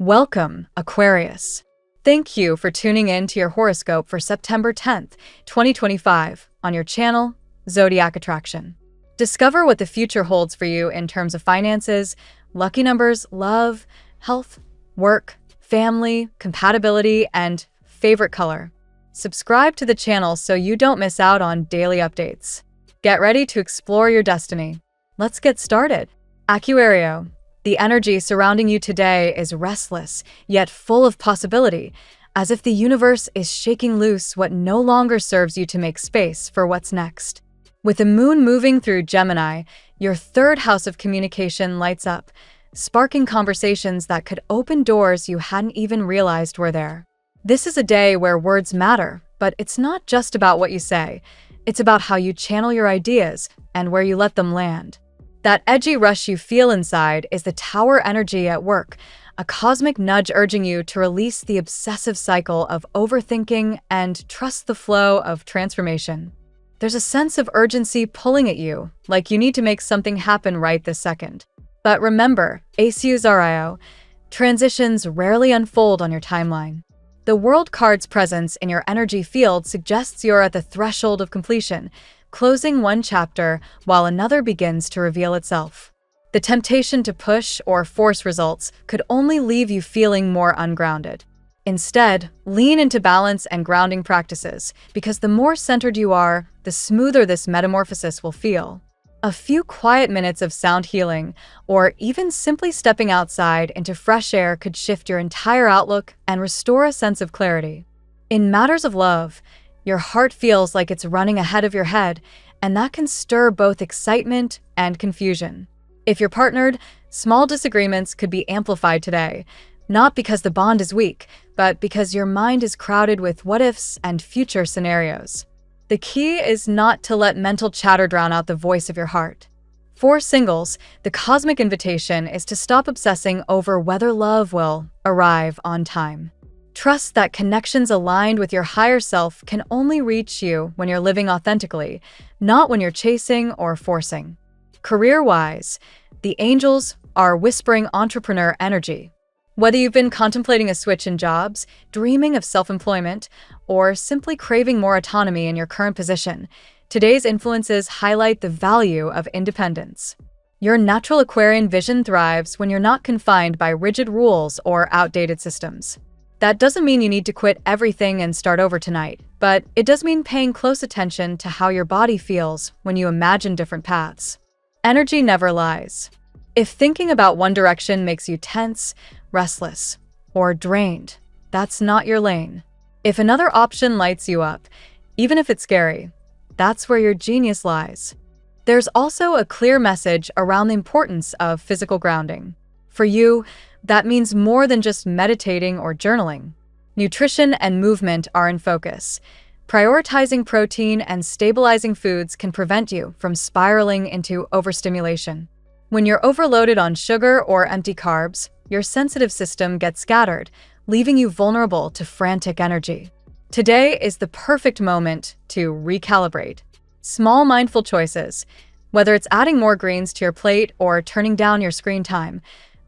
Welcome, Aquarius. Thank you for tuning in to your horoscope for September 10th, 2025, on your channel, Zodiac Attraction. Discover what the future holds for you in terms of finances, lucky numbers, love, health, work, family, compatibility, and favorite color. Subscribe to the channel so you don't miss out on daily updates. Get ready to explore your destiny. Let's get started. Aquario. The energy surrounding you today is restless, yet full of possibility, as if the universe is shaking loose what no longer serves you to make space for what's next. With the moon moving through Gemini, your third house of communication lights up, sparking conversations that could open doors you hadn't even realized were there. This is a day where words matter, but it's not just about what you say. It's about how you channel your ideas and where you let them land. That edgy rush you feel inside is the Tower energy at work, a cosmic nudge urging you to release the obsessive cycle of overthinking and trust the flow of transformation. There's a sense of urgency pulling at you, like you need to make something happen right this second. But remember, Aquario, transitions rarely unfold on your timeline. The World card's presence in your energy field suggests you're at the threshold of completion, closing one chapter while another begins to reveal itself. The temptation to push or force results could only leave you feeling more ungrounded. Instead, lean into balance and grounding practices, because the more centered you are, the smoother this metamorphosis will feel. A few quiet minutes of sound healing, or even simply stepping outside into fresh air, could shift your entire outlook and restore a sense of clarity. In matters of love, your heart feels like it's running ahead of your head, and that can stir both excitement and confusion. If you're partnered, small disagreements could be amplified today, not because the bond is weak, but because your mind is crowded with what-ifs and future scenarios. The key is not to let mental chatter drown out the voice of your heart. For singles, the cosmic invitation is to stop obsessing over whether love will arrive on time. Trust that connections aligned with your higher self can only reach you when you're living authentically, not when you're chasing or forcing. Career-wise, the angels are whispering entrepreneur energy. Whether you've been contemplating a switch in jobs, dreaming of self-employment, or simply craving more autonomy in your current position, today's influences highlight the value of independence. Your natural Aquarian vision thrives when you're not confined by rigid rules or outdated systems. That doesn't mean you need to quit everything and start over tonight, but it does mean paying close attention to how your body feels when you imagine different paths. Energy never lies. If thinking about one direction makes you tense, restless, or drained, that's not your lane. If another option lights you up, even if it's scary, that's where your genius lies. There's also a clear message around the importance of physical grounding. For you, that means more than just meditating or journaling. Nutrition and movement are in focus. Prioritizing protein and stabilizing foods can prevent you from spiraling into overstimulation. When you're overloaded on sugar or empty carbs, your sensitive system gets scattered, leaving you vulnerable to frantic energy. Today is the perfect moment to recalibrate. Small mindful choices, whether it's adding more greens to your plate or turning down your screen time,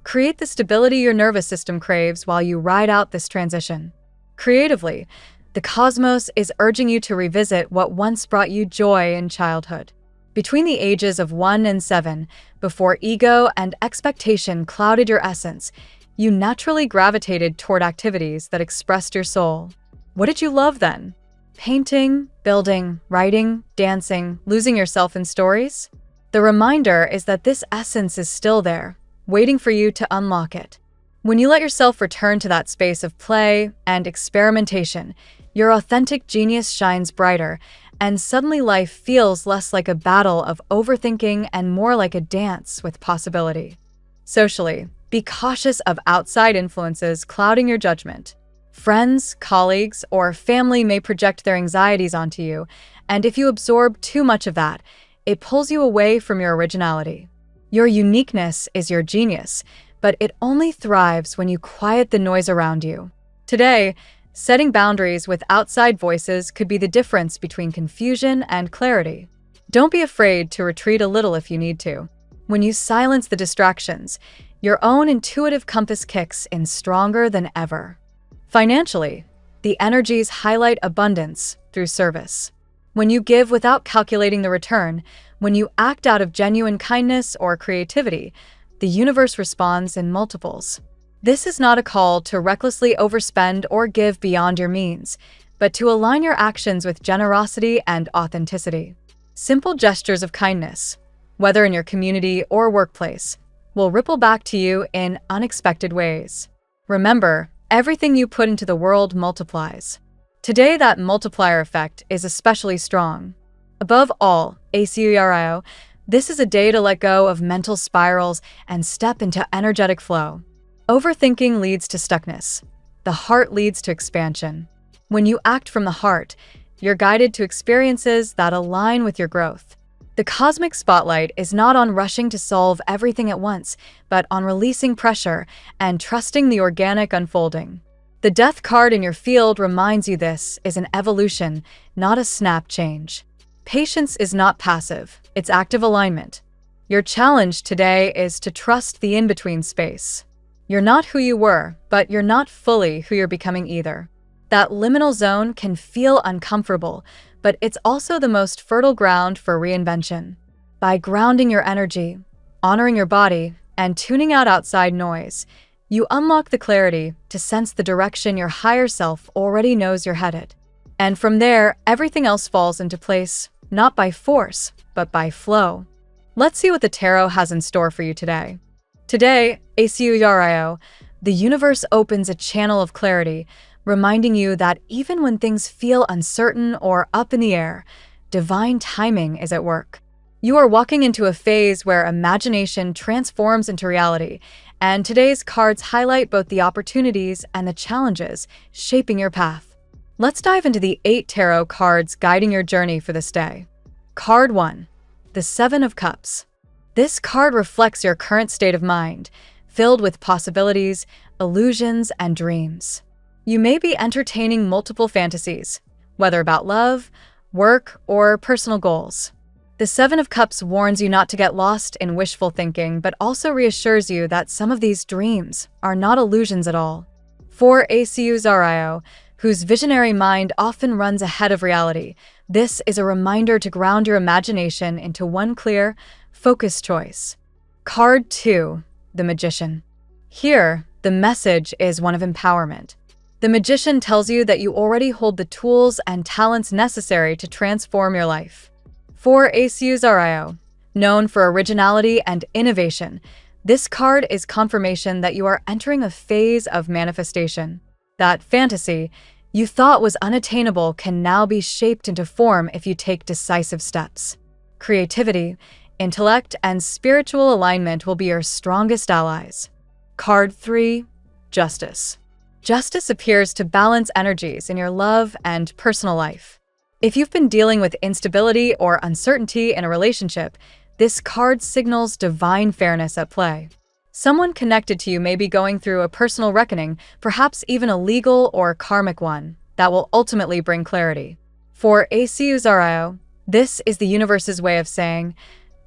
create the stability your nervous system craves while you ride out this transition. Creatively, the cosmos is urging you to revisit what once brought you joy in childhood. Between the ages of 1 and 7, before ego and expectation clouded your essence, you naturally gravitated toward activities that expressed your soul. What did you love then? Painting, building, writing, dancing, losing yourself in stories? The reminder is that this essence is still there, waiting for you to unlock it. When you let yourself return to that space of play and experimentation, your authentic genius shines brighter, and suddenly life feels less like a battle of overthinking and more like a dance with possibility. Socially, be cautious of outside influences clouding your judgment. Friends, colleagues, or family may project their anxieties onto you, and if you absorb too much of that, it pulls you away from your originality. Your uniqueness is your genius, but it only thrives when you quiet the noise around you. Today, setting boundaries with outside voices could be the difference between confusion and clarity. Don't be afraid to retreat a little if you need to. When you silence the distractions, Your own intuitive compass kicks in stronger than ever. Financially, the energies highlight abundance through service. When you give without calculating the return, when you act out of genuine kindness or creativity, the universe responds in multiples. This is not a call to recklessly overspend or give beyond your means, but to align your actions with generosity and authenticity. Simple gestures of kindness, whether in your community or workplace, will ripple back to you in unexpected ways. Remember, everything you put into the world multiplies. Today, that multiplier effect is especially strong. Above all, Aquarius, this is a day to let go of mental spirals and step into energetic flow. Overthinking leads to stuckness. The heart leads to expansion. When you act from the heart, you're guided to experiences that align with your growth. The cosmic spotlight is not on rushing to solve everything at once, but on releasing pressure and trusting the organic unfolding. The Death card in your field reminds you this is an evolution, not a snap change. Patience is not passive, it's active alignment. Your challenge today is to trust the in-between space. You're not who you were, but you're not fully who you're becoming either. That liminal zone can feel uncomfortable, but it's also the most fertile ground for reinvention. By grounding your energy, honoring your body, and tuning out outside noise, you unlock the clarity to sense the direction your higher self already knows you're headed. And from there, everything else falls into place, not by force, but by flow. Let's see what the tarot has in store for you today. Today, Aquarius, the universe opens a channel of clarity, reminding you that even when things feel uncertain or up in the air, divine timing is at work. You are walking into a phase where imagination transforms into reality, and today's cards highlight both the opportunities and the challenges shaping your path. Let's dive into the 8 tarot cards guiding your journey for this day. Card 1, the 7 of Cups. This card reflects your current state of mind, filled with possibilities, illusions, and dreams. You may be entertaining multiple fantasies, whether about love, work, or personal goals. The 7 of Cups warns you not to get lost in wishful thinking, but also reassures you that some of these dreams are not illusions at all. For Aquarius, whose visionary mind often runs ahead of reality, this is a reminder to ground your imagination into one clear, focused choice. Card 2, the Magician. Here, the message is one of empowerment. The Magician tells you that you already hold the tools and talents necessary to transform your life. For Aquarius, known for originality and innovation, this card is confirmation that you are entering a phase of manifestation. That fantasy you thought was unattainable can now be shaped into form if you take decisive steps. Creativity, intellect, and spiritual alignment will be your strongest allies. Card 3, Justice. Justice appears to balance energies in your love and personal life. If you've been dealing with instability or uncertainty in a relationship, this card signals divine fairness at play. Someone connected to you may be going through a personal reckoning, perhaps even a legal or karmic one, that will ultimately bring clarity. For Aquarius, this is the universe's way of saying,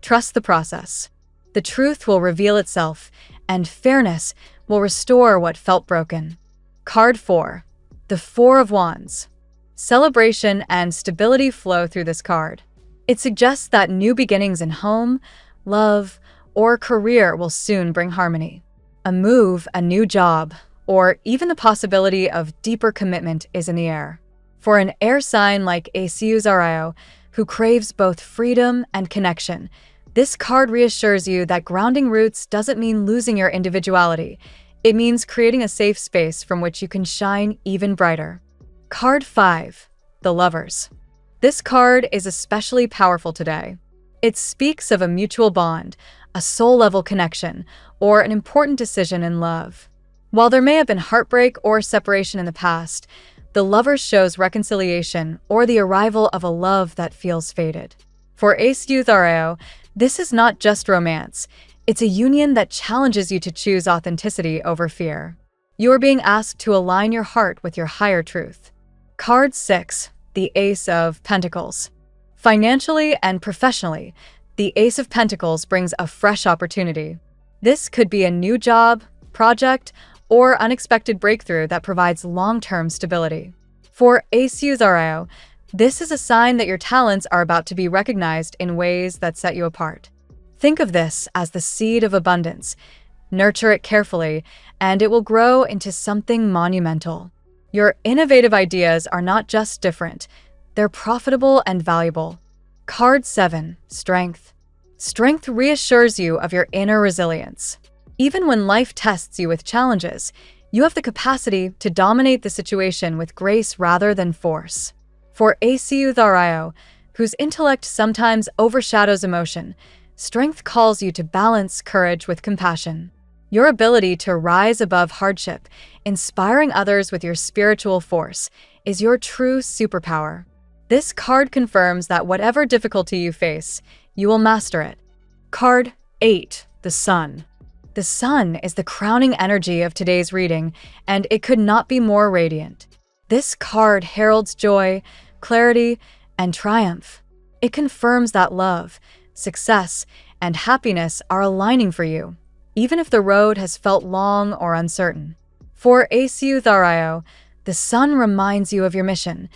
trust the process. The truth will reveal itself, and fairness will restore what felt broken. Card 4, the 4 of Wands. Celebration and stability flow through this card. It suggests that new beginnings in home, love, or career will soon bring harmony. A move, a new job, or even the possibility of deeper commitment is in the air. For an air sign like Aquarius, who craves both freedom and connection, this card reassures you that grounding roots doesn't mean losing your individuality. It means creating a safe space from which you can shine even brighter. Card 5, the Lovers. This card is especially powerful today. It speaks of a mutual bond, a soul-level connection, or an important decision in love. While there may have been heartbreak or separation in the past, the Lovers shows reconciliation or the arrival of a love that feels faded. For Aquarius, this is not just romance. It's a union that challenges you to choose authenticity over fear. You are being asked to align your heart with your higher truth. Card 6, the Ace of Pentacles. Financially and professionally, the Ace of Pentacles brings a fresh opportunity. This could be a new job, project, or unexpected breakthrough that provides long-term stability. For Aquarius, this is a sign that your talents are about to be recognized in ways that set you apart. Think of this as the seed of abundance. Nurture it carefully, and it will grow into something monumental. Your innovative ideas are not just different, they're profitable and valuable. Card 7. Strength. Strength reassures you of your inner resilience. Even when life tests you with challenges, you have the capacity to dominate the situation with grace rather than force. For Aquarius, whose intellect sometimes overshadows emotion, strength calls you to balance courage with compassion. Your ability to rise above hardship, inspiring others with your spiritual force, is your true superpower. This card confirms that whatever difficulty you face, you will master it. Card 8. The Sun. The Sun is the crowning energy of today's reading, and it could not be more radiant. This card heralds joy, clarity, and triumph. It confirms that love, success, and happiness are aligning for you, even if the road has felt long or uncertain. For Aquarius, the Sun reminds you of your mission,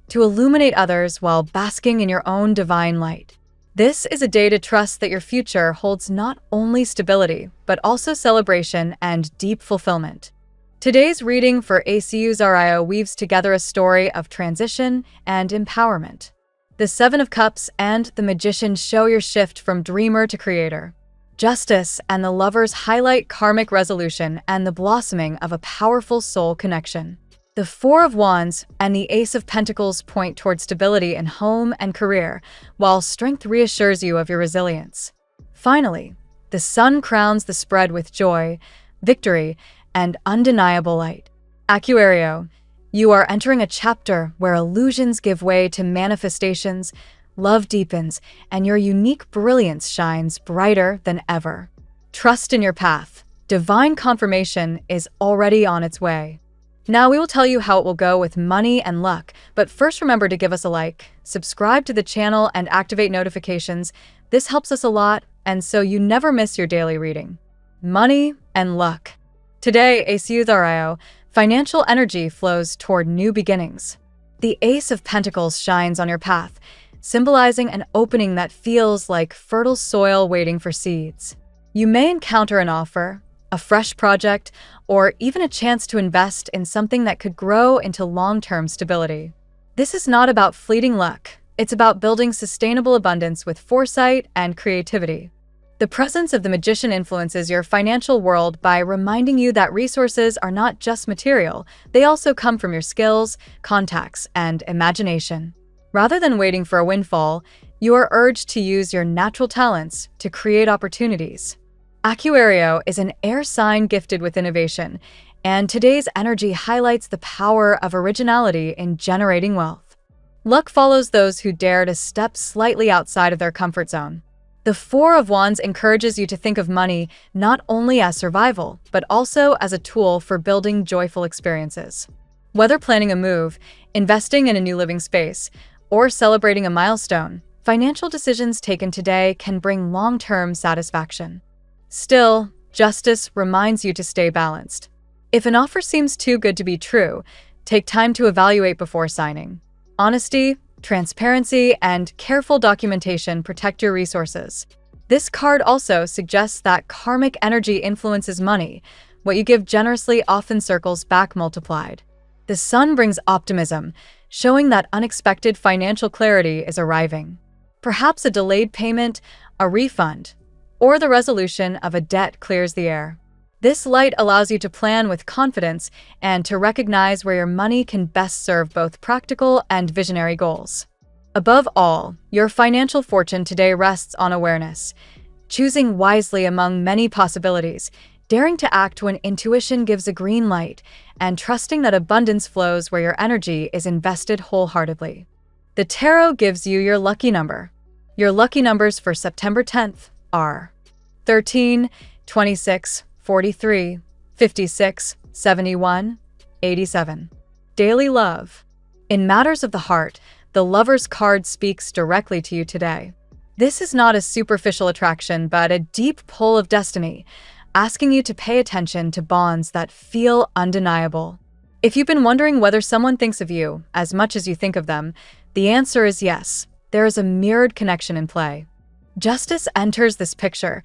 to illuminate others while basking in your own divine light. This is a day to trust that your future holds not only stability, but also celebration and deep fulfillment. Today's reading for Aquarius weaves together a story of transition and empowerment. The Seven of Cups and the Magician show your shift from dreamer to creator. Justice and the Lovers highlight karmic resolution and the blossoming of a powerful soul connection. The Four of Wands and the Ace of Pentacles point toward stability in home and career, while strength reassures you of your resilience. Finally, the Sun crowns the spread with joy, victory, and undeniable light. Aquarius, you are entering a chapter where illusions give way to manifestations, love deepens, and your unique brilliance shines brighter than ever. Trust in your path. Divine confirmation is already on its way. Now we will tell you how it will go with money and luck, but first remember to give us a like, subscribe to the channel, and activate notifications. This helps us a lot, and so you never miss your daily reading. Money and luck. Today, Aquarius, financial energy flows toward new beginnings. The Ace of Pentacles shines on your path, symbolizing an opening that feels like fertile soil waiting for seeds. You may encounter an offer, a fresh project, or even a chance to invest in something that could grow into long-term stability. This is not about fleeting luck. It's about building sustainable abundance with foresight and creativity. The presence of the Magician influences your financial world by reminding you that resources are not just material, they also come from your skills, contacts, and imagination. Rather than waiting for a windfall, you are urged to use your natural talents to create opportunities. Aquarius is an air sign gifted with innovation, and today's energy highlights the power of originality in generating wealth. Luck follows those who dare to step slightly outside of their comfort zone. The Four of Wands encourages you to think of money not only as survival, but also as a tool for building joyful experiences. Whether planning a move, investing in a new living space, or celebrating a milestone, financial decisions taken today can bring long-term satisfaction. Still, justice reminds you to stay balanced. If an offer seems too good to be true, take time to evaluate before signing. Honesty, transparency, and careful documentation protect your resources. This card also suggests that karmic energy influences money. What you give generously often circles back multiplied. The Sun brings optimism, showing that unexpected financial clarity is arriving. Perhaps a delayed payment, a refund, or the resolution of a debt clears the air. This light allows you to plan with confidence and to recognize where your money can best serve both practical and visionary goals. Above all, your financial fortune today rests on awareness, choosing wisely among many possibilities, daring to act when intuition gives a green light, and trusting that abundance flows where your energy is invested wholeheartedly. The tarot gives you your lucky number. Your lucky numbers for September 10th are 13, 26, 43, 56, 71, 87. Daily love. In matters of the heart, the Lover's card speaks directly to you today. This is not a superficial attraction, but a deep pull of destiny, asking you to pay attention to bonds that feel undeniable. If you've been wondering whether someone thinks of you as much as you think of them, the answer is yes. There is a mirrored connection in play. Justice enters this picture,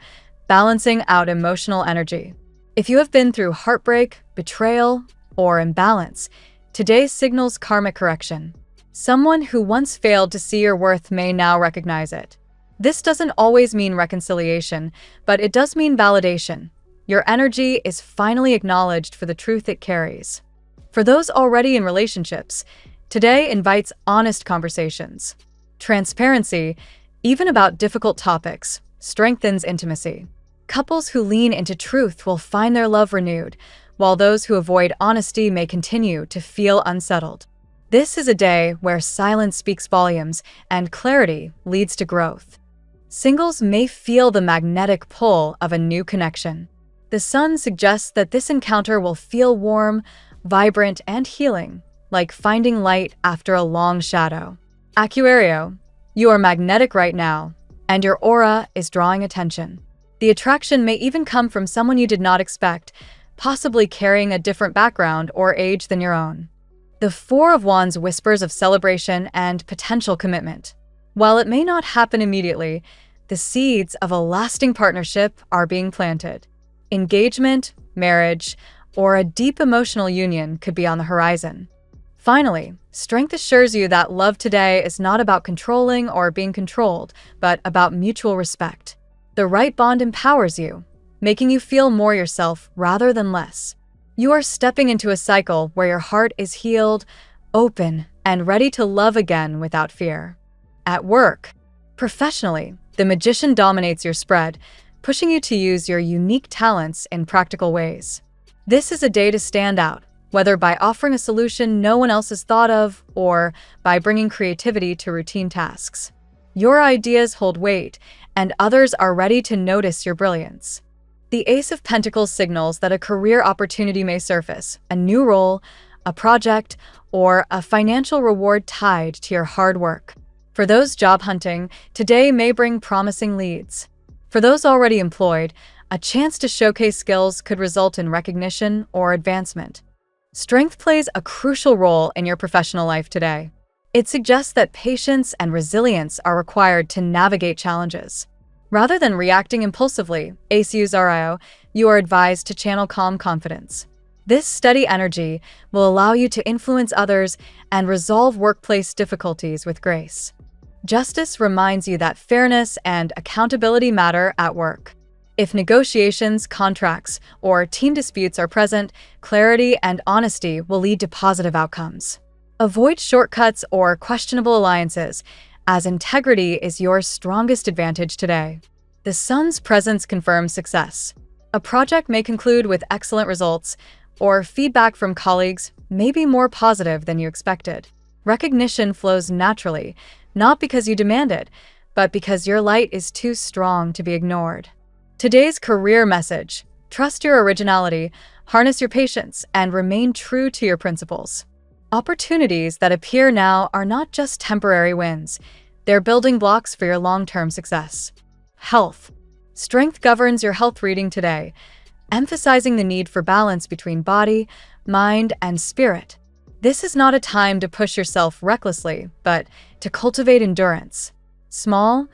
balancing out emotional energy. If you have been through heartbreak, betrayal, or imbalance, today signals karmic correction. Someone who once failed to see your worth may now recognize it. This doesn't always mean reconciliation, but it does mean validation. Your energy is finally acknowledged for the truth it carries. For those already in relationships, today invites honest conversations. Transparency, even about difficult topics, strengthens intimacy. Couples who lean into truth will find their love renewed, while those who avoid honesty may continue to feel unsettled. This is a day where silence speaks volumes and clarity leads to growth. Singles may feel the magnetic pull of a new connection. The sun suggests that this encounter will feel warm, vibrant, and healing, like finding light after a long shadow. Aquario, you are magnetic right now, and your aura is drawing attention. The attraction may even come from someone you did not expect, possibly carrying a different background or age than your own. The Four of Wands whispers of celebration and potential commitment. While it may not happen immediately, the seeds of a lasting partnership are being planted. Engagement, marriage, or a deep emotional union could be on the horizon. Finally, strength assures you that love today is not about controlling or being controlled, but about mutual respect. The right bond empowers you, making you feel more yourself rather than less. You are stepping into a cycle where your heart is healed, open, and ready to love again without fear. At work, professionally, the Magician dominates your spread, pushing you to use your unique talents in practical ways. This is a day to stand out, whether by offering a solution no one else has thought of or by bringing creativity to routine tasks. Your ideas hold weight, and others are ready to notice your brilliance. The Ace of Pentacles signals that a career opportunity may surface, a new role, a project, or a financial reward tied to your hard work. For those job hunting, today may bring promising leads. For those already employed, a chance to showcase skills could result in recognition or advancement. Strength plays a crucial role in your professional life today. It suggests that patience and resilience are required to navigate challenges. Rather than reacting impulsively, Aquario, you are advised to channel calm confidence. This steady energy will allow you to influence others and resolve workplace difficulties with grace. Justice reminds you that fairness and accountability matter at work. If negotiations, contracts, or team disputes are present, clarity and honesty will lead to positive outcomes. Avoid shortcuts or questionable alliances, as integrity is your strongest advantage today. The sun's presence confirms success. A project may conclude with excellent results, or feedback from colleagues may be more positive than you expected. Recognition flows naturally, not because you demand it, but because your light is too strong to be ignored. Today's career message: trust your originality, harness your patience, and remain true to your principles. Opportunities that appear now are not just temporary wins. They're building blocks for your long-term success. Health. Strength governs your health reading today, emphasizing the need for balance between body, mind, and spirit. This is not a time to push yourself recklessly, but to cultivate endurance. Small,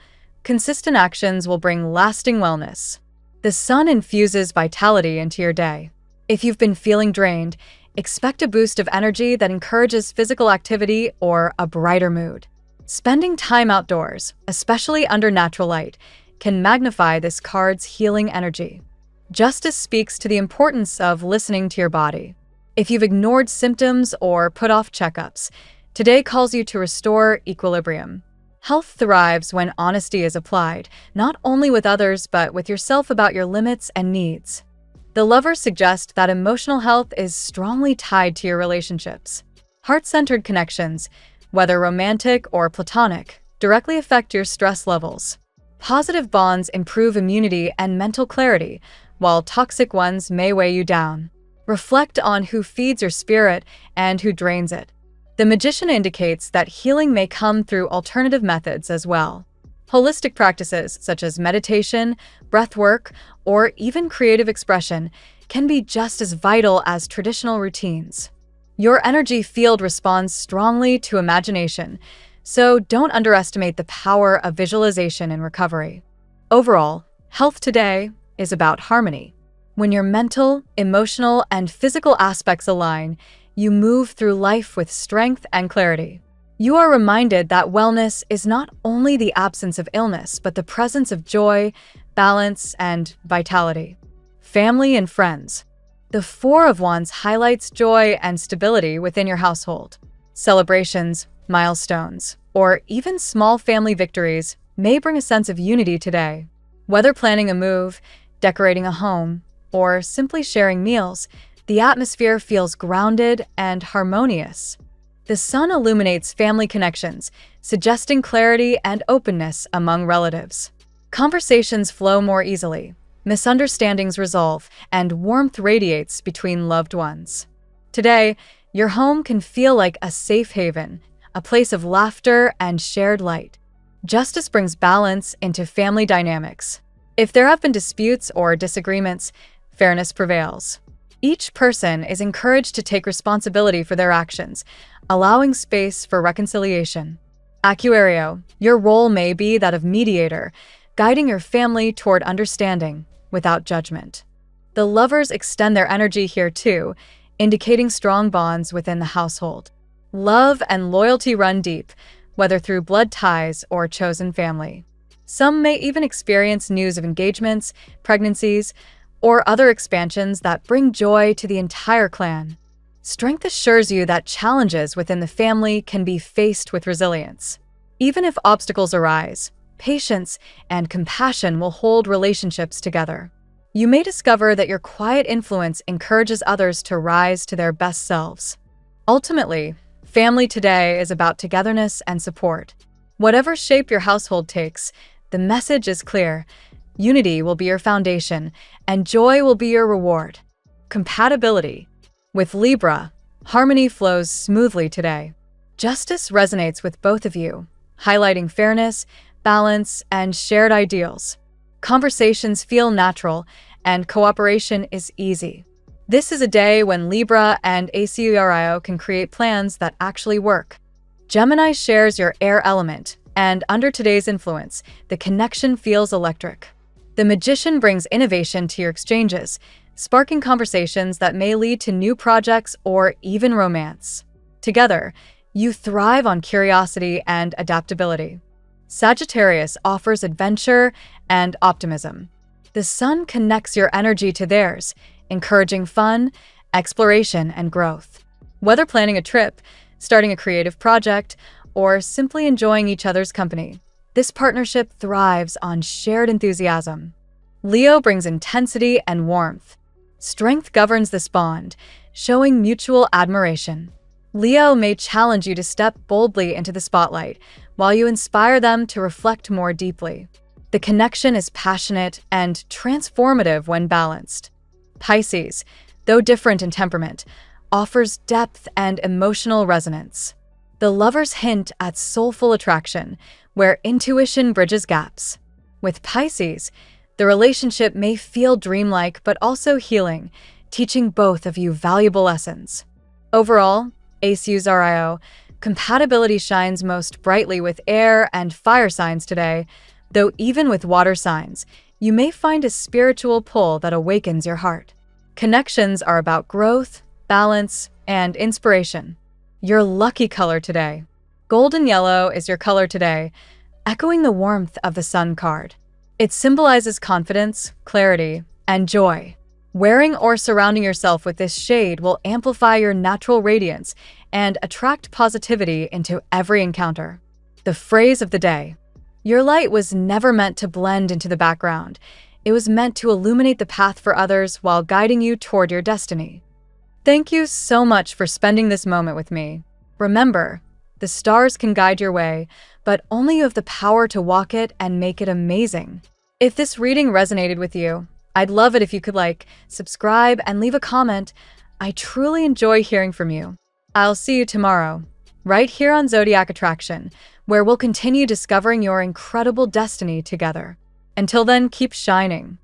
consistent actions will bring lasting wellness. The sun infuses vitality into your day. If you've been feeling drained, expect a boost of energy that encourages physical activity or a brighter mood. Spending time outdoors, especially under natural light, can magnify this card's healing energy. Justice speaks to the importance of listening to your body. If you've ignored symptoms or put off checkups, today calls you to restore equilibrium. Health thrives when honesty is applied, not only with others but with yourself about your limits and needs. The Lover suggests that emotional health is strongly tied to your relationships. Heart-centered connections, whether romantic or platonic, directly affect your stress levels. Positive bonds improve immunity and mental clarity, while toxic ones may weigh you down. Reflect on who feeds your spirit and who drains it. The Magician indicates that healing may come through alternative methods as well. Holistic practices such as meditation, breath work, or even creative expression can be just as vital as traditional routines. Your energy field responds strongly to imagination, so don't underestimate the power of visualization in recovery. Overall, health today is about harmony. When your mental, emotional, and physical aspects align, you move through life with strength and clarity. You are reminded that wellness is not only the absence of illness, but the presence of joy, balance, and vitality. Family and friends. The Four of Wands highlights joy and stability within your household. Celebrations, milestones, or even small family victories may bring a sense of unity today. Whether planning a move, decorating a home, or simply sharing meals, the atmosphere feels grounded and harmonious. The sun illuminates family connections, suggesting clarity and openness among relatives. Conversations flow more easily, misunderstandings resolve, and warmth radiates between loved ones. Today, your home can feel like a safe haven, a place of laughter and shared light. Justice brings balance into family dynamics. If there have been disputes or disagreements, fairness prevails. Each person is encouraged to take responsibility for their actions, allowing space for reconciliation. Aquario, your role may be that of mediator, guiding your family toward understanding without judgment. The lovers extend their energy here too, indicating strong bonds within the household. Love and loyalty run deep, whether through blood ties or chosen family. Some may even experience news of engagements, pregnancies, or other expansions that bring joy to the entire clan. Strength assures you that challenges within the family can be faced with resilience. Even if obstacles arise, patience and compassion will hold relationships together. You may discover that your quiet influence encourages others to rise to their best selves. Ultimately, family today is about togetherness and support. Whatever shape your household takes, the message is clear. Unity will be your foundation, and joy will be your reward. Compatibility. With Libra, harmony flows smoothly today. Justice resonates with both of you, highlighting fairness, balance, and shared ideals. Conversations feel natural, and cooperation is easy. This is a day when Libra and Aquario can create plans that actually work. Gemini shares your air element, and under today's influence, the connection feels electric. The Magician brings innovation to your exchanges, sparking conversations that may lead to new projects or even romance. Together, you thrive on curiosity and adaptability. Sagittarius offers adventure and optimism. The sun connects your energy to theirs, encouraging fun, exploration, and growth. Whether planning a trip, starting a creative project, or simply enjoying each other's company, this partnership thrives on shared enthusiasm. Leo brings intensity and warmth. Strength governs this bond, showing mutual admiration. Leo may challenge you to step boldly into the spotlight, while you inspire them to reflect more deeply. The connection is passionate and transformative when balanced. Pisces, though different in temperament, offers depth and emotional resonance. The lovers hint at soulful attraction, where intuition bridges gaps. With Pisces, the relationship may feel dreamlike but also healing, teaching both of you valuable lessons. Overall, Aquario, compatibility shines most brightly with air and fire signs today, though even with water signs, you may find a spiritual pull that awakens your heart. Connections are about growth, balance, and inspiration. Your lucky color today. Golden yellow is your color today, echoing the warmth of the Sun card. It symbolizes confidence, clarity, and joy. Wearing or surrounding yourself with this shade will amplify your natural radiance and attract positivity into every encounter. The phrase of the day. Your light was never meant to blend into the background. It was meant to illuminate the path for others while guiding you toward your destiny. Thank you so much for spending this moment with me. Remember, the stars can guide your way, but only you have the power to walk it and make it amazing. If this reading resonated with you, I'd love it if you could subscribe, and leave a comment. I truly enjoy hearing from you. I'll see you tomorrow. right here on Zodiac Attraction, where we'll continue discovering your incredible destiny together. Until then, keep shining.